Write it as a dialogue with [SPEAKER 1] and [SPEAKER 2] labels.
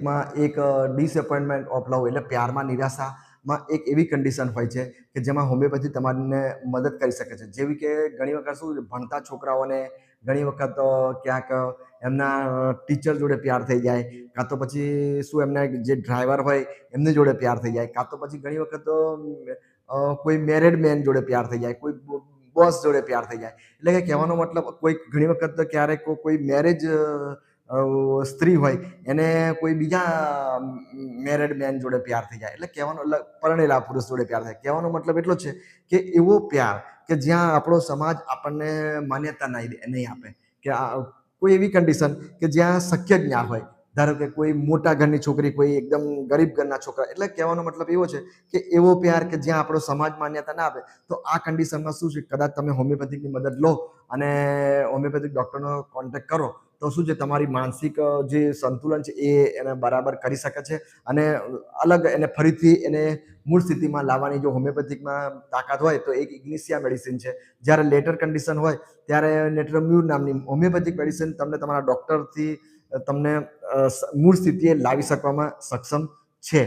[SPEAKER 1] માં એક ડિસએપોઇન્ટમેન્ટ ઓફ લવ એટલે પ્યારમાં નિરાશામાં એક એવી કન્ડિશન હોય છે કે જેમાં હોમિયોપેથી તમારને મદદ કરી શકે છે. જેવી કે ઘણી વખત શું ભણતા છોકરાઓને ઘણી વખત ક્યાંક એમના ટીચર જોડે પ્યાર થઈ જાય, કાં તો પછી શું એમના જે ડ્રાઈવર હોય એમની જોડે પ્યાર થઈ જાય, કાં તો પછી ઘણી વખત કોઈ મેરિડ મેન જોડે પ્યાર થઈ જાય, કોઈ બોસ જોડે પ્યાર થઈ જાય. એટલે કે કહેવાનો મતલબ કોઈ ઘણી વખત ક્યારેક કોઈ મેરેજ સ્ત્રી હોય એને કોઈ બીજા મેરેડ મેન જોડે પ્યાર થઈ જાય. એટલે કહેવાનો પરણેલા પુરુષ જોડે પ્યાર થાય. કહેવાનો મતલબ એટલો છે કે એવો પ્યાર કે જ્યાં આપણો સમાજ આપણને માન્યતા નહીં આપે, કે કોઈ એવી કન્ડિશન કે જ્યાં શક્ય જ ના હોય. ધારો કે કોઈ મોટા ઘરની છોકરી કોઈ એકદમ ગરીબ ઘરના છોકરા, એટલે કહેવાનો મતલબ એવો છે કે એવો પ્યાર કે જ્યાં આપણો સમાજ માન્યતા ના આપે. તો આ કન્ડિશનમાં શું છે, કદાચ તમે હોમિયોપેથિકની મદદ લો અને હોમિયોપેથિક ડૉક્ટરનો કોન્ટેક્ટ કરો તો શું છે, તમારી માનસિક જે સંતુલન છે એને બરાબર કરી શકે છે અને અલગ એને ફરીથી એને મૂળ સ્થિતિમાં લાવવાની જો હોમિયોપેથિકમાં તાકાત હોય તો એક ઇગ્નિશિયા મેડિસિન છે. જ્યારે લેટર કન્ડિશન હોય ત્યારે નેટ્રોમ્યુર નામની હોમિયોપેથિક મેડિસિન તમને તમારા ડૉક્ટરથી તમને મૂળ સ્થિતિએ લાવી શકવામાં સક્ષમ છે.